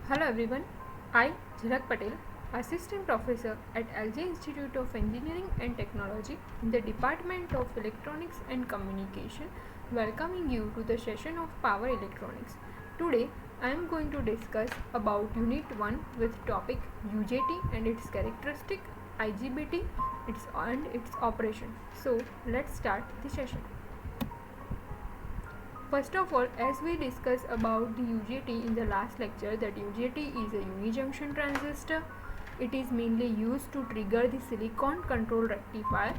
Hello everyone, I Jhalak Patel, Assistant Professor at LJ Institute of Engineering and Technology in the Department of Electronics and Communication, welcoming you to the session of Power Electronics. Today I am going to discuss about Unit 1 with topic UJT and its characteristic, IGBT, its operation. So let's start the session. First of all, as we discussed about the UJT in the last lecture, that UJT is a unijunction transistor. It is mainly used to trigger the silicon control rectifier.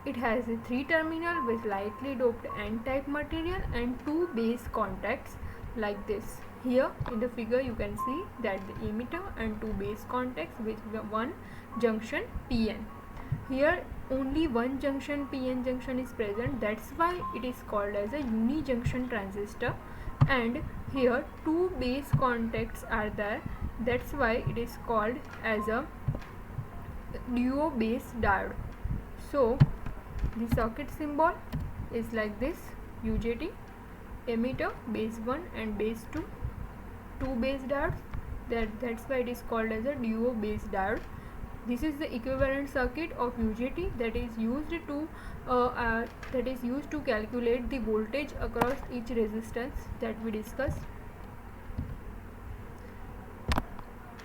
It has a 3-terminal with lightly doped n-type material and 2 base contacts like this. Here in the figure you can see that the emitter and 2 base contacts with one junction PN. Here only one junction PN junction is present, that's why it is called as a unijunction transistor, and here 2 base contacts are there, that's why it is called as a duo base diode. So the circuit symbol is like this: UJT, emitter, base 1 and base 2, 2 base diodes, that's why it is called as a duo base diode. This is the equivalent circuit of UJT that is used to calculate the voltage across each resistance that we discussed.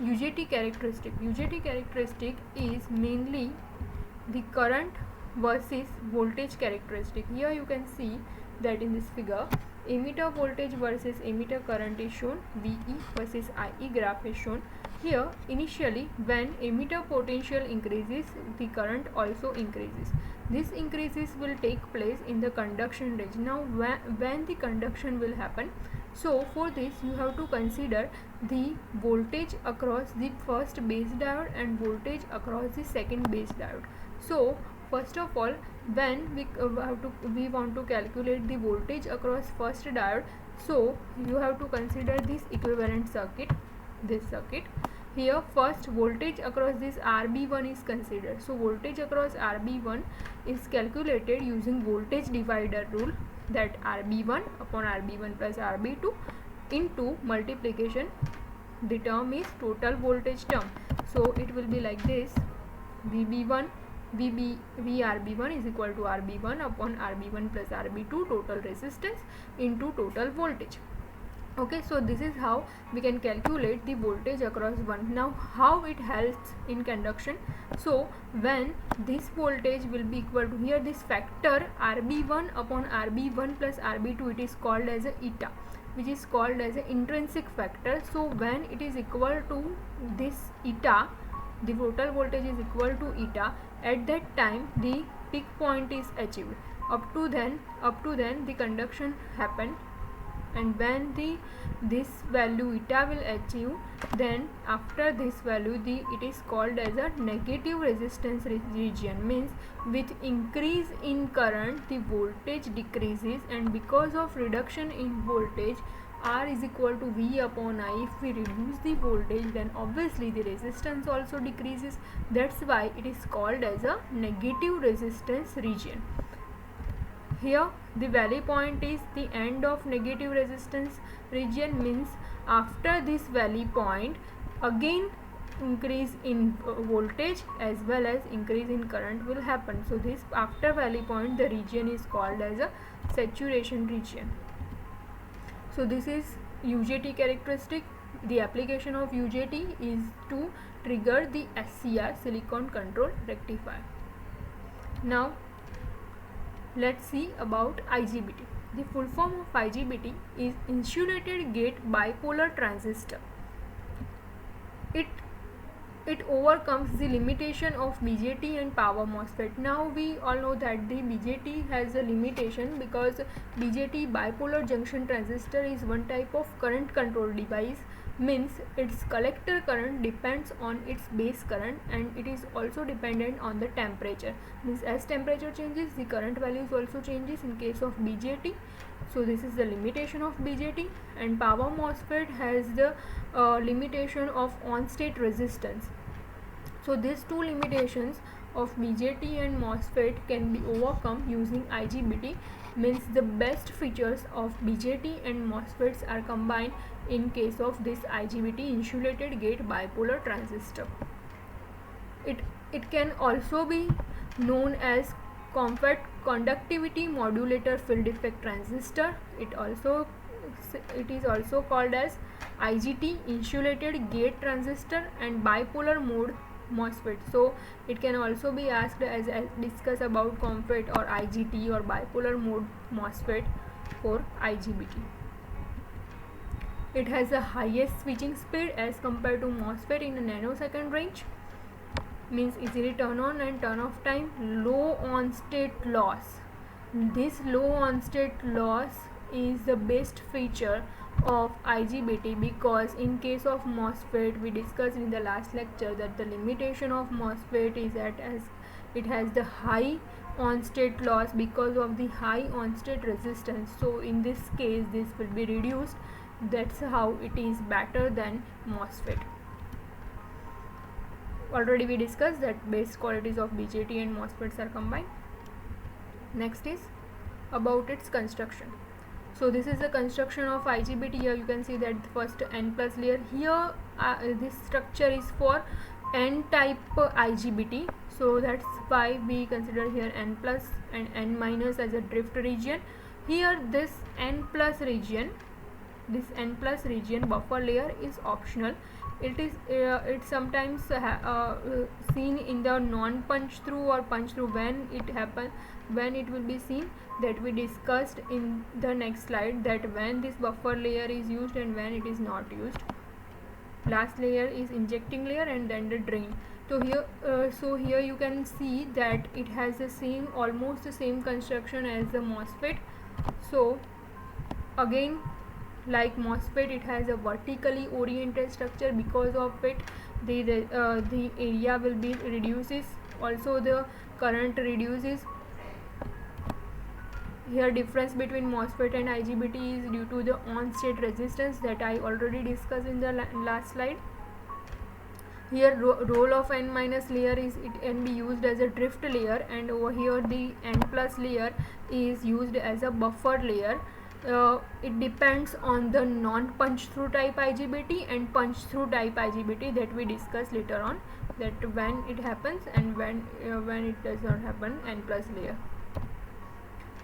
UJT characteristic is mainly the current versus voltage characteristic. Here you can see that in this figure, emitter voltage versus emitter current is shown, VE versus IE graph is shown. Here initially when emitter potential increases, the current also increases. This increases will take place in the conduction region. Now when the conduction will happen, so for this you have to consider the voltage across the first base diode and voltage across the second base diode. So first of all, when we want to calculate the voltage across first diode, so you have to consider this equivalent circuit, this circuit. Here first voltage across this RB1 is considered. So voltage across RB1 is calculated using voltage divider rule, that RB1 upon RB1 plus RB2 into multiplication. The term is total voltage term. So it will be like this: VRB1 is equal to RB1 upon RB1 plus RB2 total resistance into total voltage. Okay, so this is how we can calculate the voltage across one. Now how it helps in conduction? So when this voltage will be equal to, here this factor RB1 upon RB1 plus RB2, it is called as a eta, which is called as an intrinsic factor. So when it is equal to this eta, the total voltage is equal to eta, at that time the peak point is achieved. Up to then the conduction happened, and when this value eta will achieve, then after this value it is called as a negative resistance region, means with increase in current the voltage decreases, and because of reduction in voltage R is equal to V upon I. If we reduce the voltage, then obviously the resistance also decreases. That's why it is called as a negative resistance region. Here the valley point is the end of negative resistance region, means after this valley point again increase in voltage as well as increase in current will happen. So this after valley point, the region is called as a saturation region. So this is UJT characteristic. The application of UJT is to trigger the SCR, silicon control rectifier. Now let's see about IGBT. The full form of IGBT is insulated gate bipolar transistor. It overcomes the limitation of BJT and power MOSFET. Now we all know that the BJT has a limitation, because BJT, bipolar junction transistor, is one type of current control device, means its collector current depends on its base current, and it is also dependent on the temperature, means as temperature changes the current values also changes in case of BJT. So this is the limitation of BJT. And power MOSFET has the limitation of on-state resistance. So these two limitations of BJT and MOSFET can be overcome using IGBT. means the best features of BJT and MOSFETs are combined in case of this IGBT insulated gate bipolar transistor. It can also be known as compact conductivity modulator field effect transistor. It is also called as IGT insulated gate transistor and bipolar mode MOSFET. So it can also be asked as discuss about COMFET or IGT or bipolar mode MOSFET for IGBT. It has the highest switching speed as compared to MOSFET in a nanosecond range, means easily turn on and turn off time, low on state loss. This low on state loss is the best feature of IGBT, because in case of MOSFET, we discussed in the last lecture that the limitation of MOSFET is that as it has the high on state loss because of the high on state resistance. So in this case this will be reduced. That's how it is better than MOSFET. Already we discussed that base qualities of BJT and MOSFETs are combined. Next is about its construction. So this is the construction of IGBT. Here you can see that the first N plus layer. Here this structure is for N type IGBT. So that's why we consider here N plus and N minus as a drift region. Here this N plus region, buffer layer is optional. It sometimes seen in the non punch through or punch through. When it will be seen, that we discussed in the next slide, that when this buffer layer is used and when it is not used. Last layer is injecting layer and then the drain. So here you can see that it has the almost the same construction as the MOSFET. So again, like MOSFET, it has a vertically oriented structure. Because of it, the area will be reduces, also the current reduces. Here difference between MOSFET and IGBT is due to the on-state resistance that I already discussed in the last slide. Here role of N minus layer is it can be used as a drift layer, and over here the N plus layer is used as a buffer layer. It depends on the non-punch through type IGBT and punch through type IGBT that we discuss later on, that when it happens and when it does not happen. N plus layer.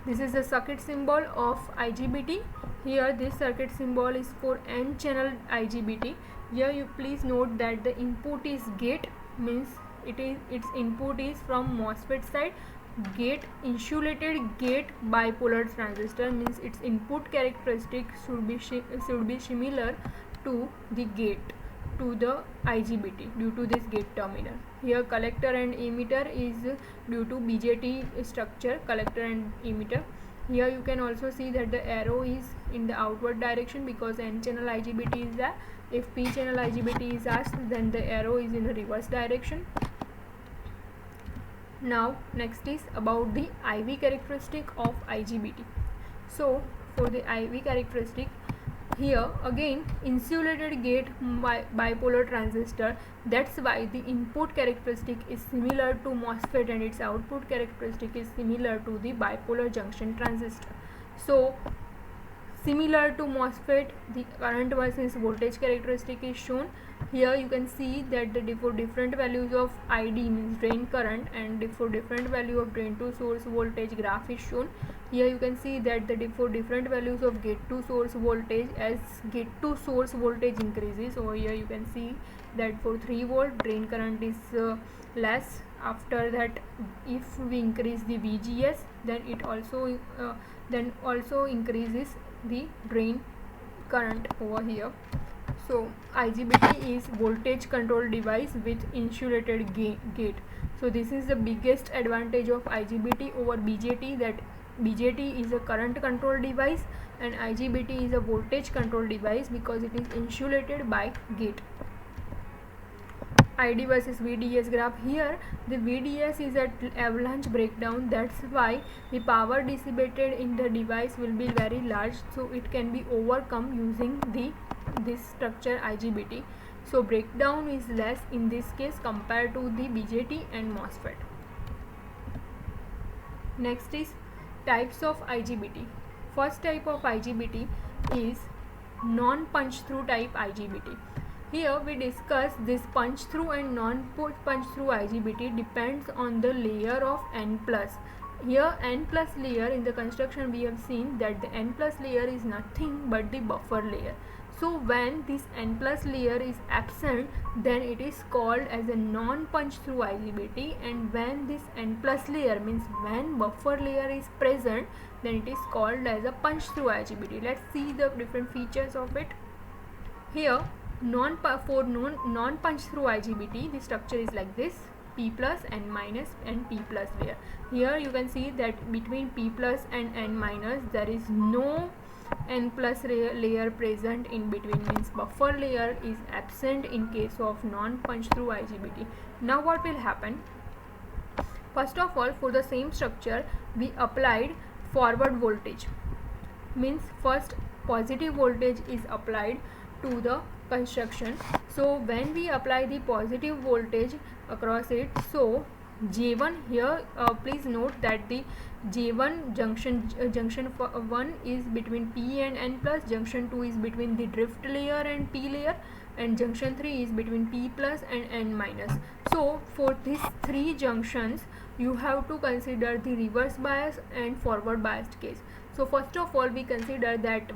This is the circuit symbol of IGBT. Here this circuit symbol is for N channel IGBT. Here you please note that the input is gate, means its input is from MOSFET side. Gate insulated gate bipolar transistor, means its input characteristic should be similar to the gate, to the IGBT, due to this gate terminal. Here collector and emitter is due to BJT structure, collector and emitter. Here you can also see that the arrow is in the outward direction because N channel IGBT is there. If P channel IGBT is asked, then the arrow is in the reverse direction. Now next is about the IV characteristic of IGBT. So for the IV characteristic, here again insulated gate bipolar transistor, that's why the input characteristic is similar to MOSFET and its output characteristic is similar to the bipolar junction transistor. So similar to MOSFET, the current versus voltage characteristic is shown. Here you can see that for different values of ID, means drain current, and for different value of drain to source voltage graph is shown. Here you can see that for different values of gate to source voltage, as gate to source voltage increases, over here you can see that for 3 volt drain current is less. After that, if we increase the VGS, then it also increases the drain current over here. So IGBT is voltage control device with insulated gate. So this is the biggest advantage of IGBT over BJT, that BJT is a current control device and IGBT is a voltage control device because it is insulated by gate. ID versus VDS graph. Here the VDS is at avalanche breakdown, that's why the power dissipated in the device will be very large, so it can be overcome using this structure IGBT. So breakdown is less in this case compared to the BJT and MOSFET. Next is types of IGBT. First type of IGBT is non-punch through type IGBT. Here we discuss this punch through and non-punch through IGBT depends on the layer of N plus. Here N plus layer, in the construction we have seen that the N plus layer is nothing but the buffer layer. So when this N plus layer is absent, then it is called as a non-punch through IGBT, and when this N plus layer, means when buffer layer is present, then it is called as a punch through IGBT. Let's see the different features of it. Here for non-punch through IGBT, the structure is like this: P plus, N minus and P plus layer. Here you can see that between P plus and N minus there is no N plus layer present in between, means buffer layer is absent in case of non-punch through IGBT. Now what will happen? First of all, for the same structure we applied forward voltage, means first positive voltage is applied to the construction. So when we apply the positive voltage across it, so J1 here, please note that the J1 junction 1 is between P and N plus, junction 2 is between the drift layer and P layer, and junction 3 is between P plus and N minus. So for these three junctions you have to consider the reverse bias and forward biased case. So first of all we consider that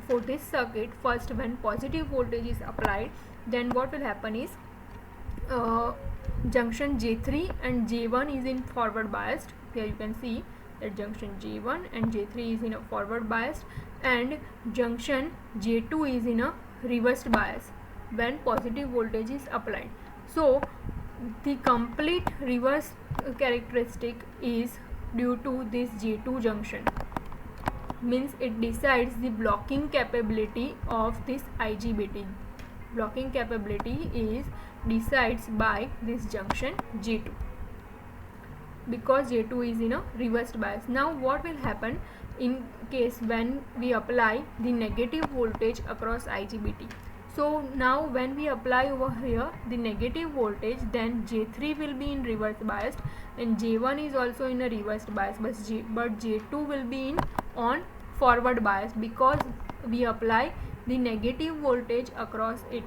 for this circuit, first when positive voltage is applied, then what will happen is junction J3 and J1 is in forward biased. Here you can see that junction J1 and J3 is in a forward biased, and junction J2 is in a reversed bias when positive voltage is applied. So the complete reverse characteristic is due to this J2 junction, means it decides the blocking capability of this IGBT. Blocking capability is decides by this junction J2, because J2 is in a reversed bias. Now what will happen in case when we apply the negative voltage across IGBT? So now when we apply over here the negative voltage, then J3 will be in reverse biased and J1 is also in a reversed bias, but J2 will be in on forward bias because we apply the negative voltage across it.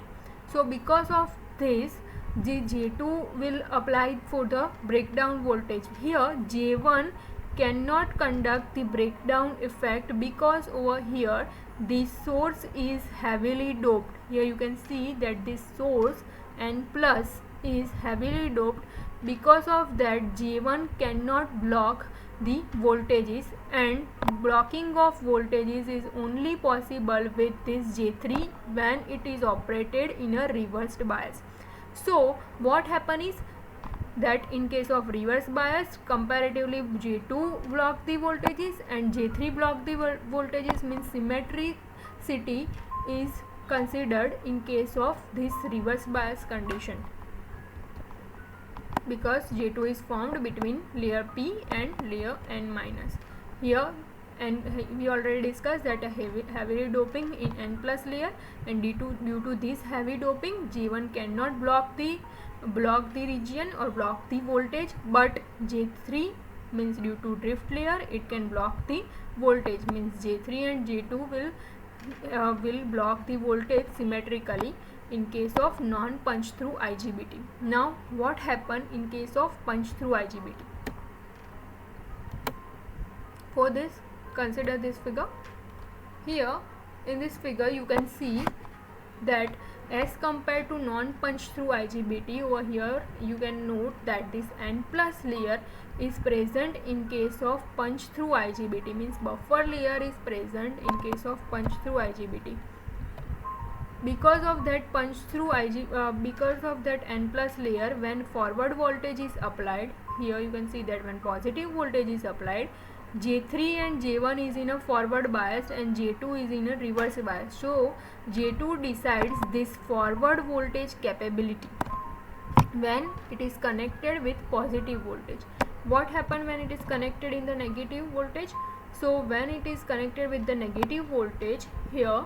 So because of this, the J2 will apply for the breakdown voltage. Here J1 cannot conduct the breakdown effect because over here the source is heavily doped. Here you can see that this source N plus is heavily doped. Because of that J1 cannot block the voltages, and blocking of voltages is only possible with this J3 when it is operated in a reversed bias. So what happen is that in case of reverse bias, comparatively J2 block the voltages and J3 block the voltages, means symmetricity is considered in case of this reverse bias condition, because J2 is formed between layer P and layer N minus. Here, and we already discussed that a heavy doping in N plus layer, and due to this heavy doping, J1 cannot block the region or block the voltage, but J3, means due to drift layer, it can block the voltage, means J3 and J2 will block the voltage symmetrically in case of non-punch through IGBT. Now what happen in case of punch through IGBT? For this, consider this figure. Here in this figure you can see that as compared to non-punch through IGBT, over here you can note that this N plus layer is present in case of punch through IGBT, means buffer layer is present in case of punch through IGBT. Because of that because of that N plus layer, when forward voltage is applied, here you can see that when positive voltage is applied, J3 and J1 is in a forward bias and J2 is in a reverse bias. So J2 decides this forward voltage capability when it is connected with positive voltage. What happens when it is connected in the negative voltage? So when it is connected with the negative voltage, here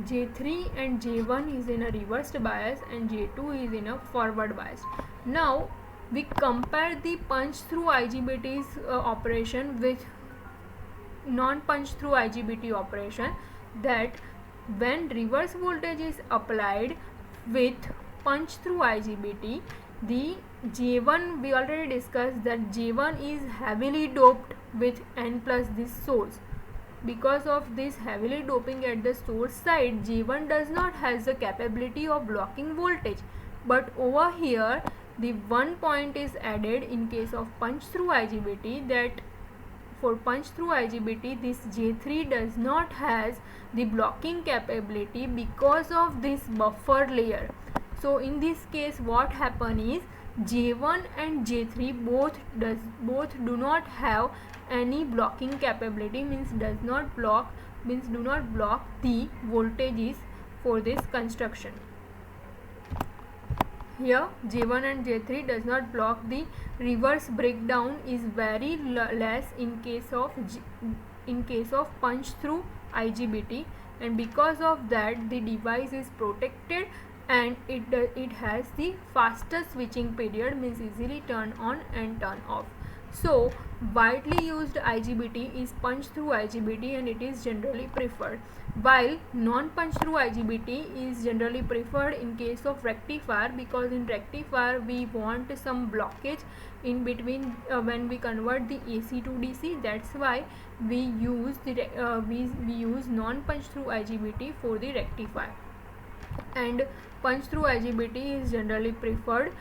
J3 and J1 is in a reversed bias and J2 is in a forward bias. Now we compare the punch through IGBT's operation with non-punch through IGBT operation, that when reverse voltage is applied with punch through IGBT, the J1, we already discussed that J1 is heavily doped with N plus this source. Because of this heavily doping at the source side, J1 does not have the capability of blocking voltage. But over here, the one point is added in case of punch through IGBT, that for punch through IGBT, this J3 does not has the blocking capability because of this buffer layer. So in this case, what happen is J1 and J3 both do not have any blocking capability, means do not block the voltages for this construction. Here J1 and J3 does not block, the reverse breakdown is very less in case of punch through IGBT, and because of that the device is protected and it has the faster switching period, means easily turn on and turn off. So widely used IGBT is punch through IGBT and it is generally preferred, while non-punch through IGBT is generally preferred in case of rectifier, because in rectifier we want some blockage in between when we convert the AC to DC. That's why we use we use non-punch through IGBT for the rectifier, and punch through IGBT is generally preferred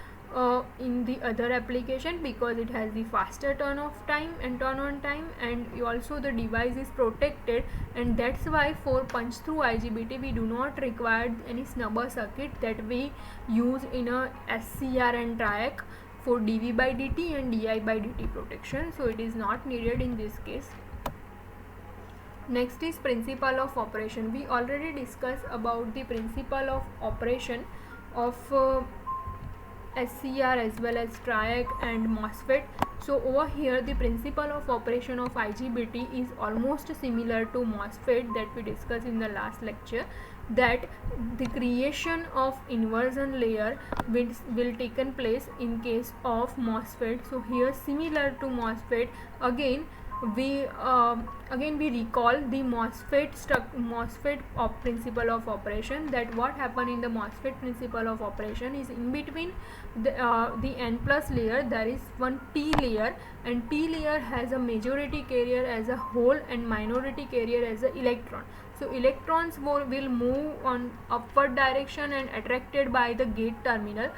in the other application because it has the faster turn off time and turn on time, and also the device is protected, and that's why for punch through IGBT we do not require any snubber circuit that we use in a SCR and TRIAC for dV by dt and di by dt protection, so it is not needed in this case. Next is principle of operation. We already discussed about the principle of operation of SCR as well as TRIAC and MOSFET. So over here the principle of operation of IGBT is almost similar to MOSFET that we discussed in the last lecture, that the creation of inversion layer will taken place in case of MOSFET. So here similar to MOSFET, again we recall the MOSFET principle of operation, that what happened in the MOSFET principle of operation is in between the N plus layer there is one P layer, and P layer has a majority carrier as a hole and minority carrier as an electron. So electrons will move on upward direction and attracted by the gate terminal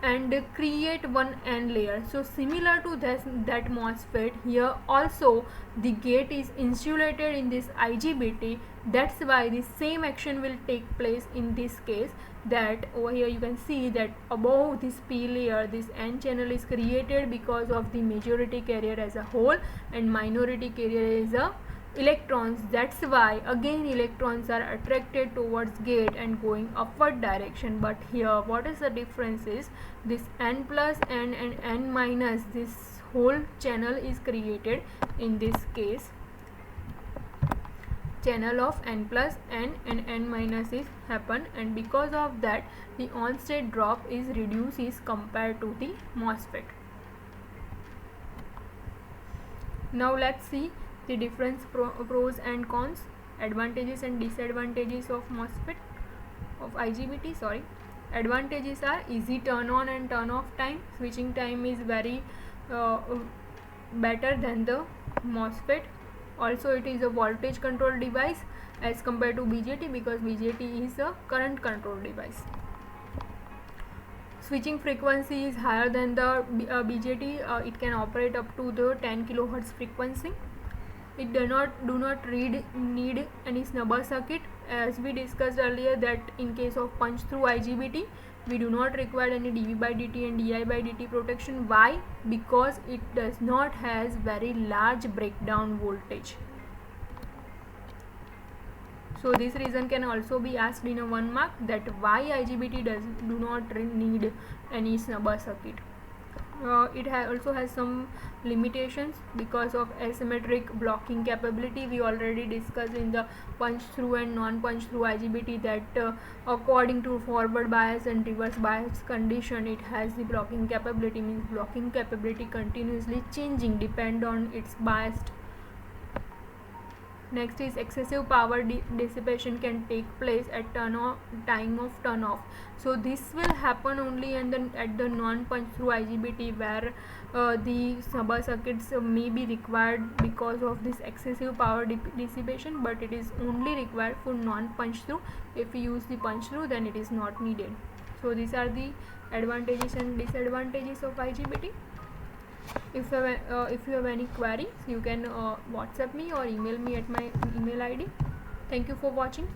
and create one N layer. So similar to that MOSFET, here also the gate is insulated in this IGBT. That's why the same action will take place in this case, that over here you can see that above this P layer this N channel is created because of the majority carrier as a whole and minority carrier as a electrons. That's why again electrons are attracted towards gate and going upward direction. But here what is the difference is this N plus and N minus, this whole channel is created in this case. Channel of N plus and N minus is happen, and because of that the on state drop is reduced is compared to the MOSFET. Now let's see the difference pros and cons, advantages and disadvantages of MOSFET of IGBT. Advantages are easy turn on and turn off time, switching time is very better than the MOSFET. Also it is a voltage control device as compared to BJT, because BJT is a current control device. Switching frequency is higher than the BJT. It can operate up to the 10 kHz frequency. It do not need any snubber circuit, as we discussed earlier that in case of punch through IGBT we do not require any dV by dt and di by dt protection. Why? Because it does not has very large breakdown voltage. So this reason can also be asked in a 1 mark, that why IGBT do not need any snubber circuit. It also has some limitations because of asymmetric blocking capability. We already discussed in the punch through and non-punch through IGBT that according to forward bias and reverse bias condition it has the blocking capability, means blocking capability continuously changing depend on its biased Next is excessive power dissipation can take place at time of turn off. So this will happen only at the non-punch through IGBT, where the sub circuits may be required because of this excessive power dissipation, but it is only required for non-punch through. If we use the punch through, then it is not needed. So these are the advantages and disadvantages of IGBT. If you have any queries, you can WhatsApp me or email me at my email ID. Thank you for watching.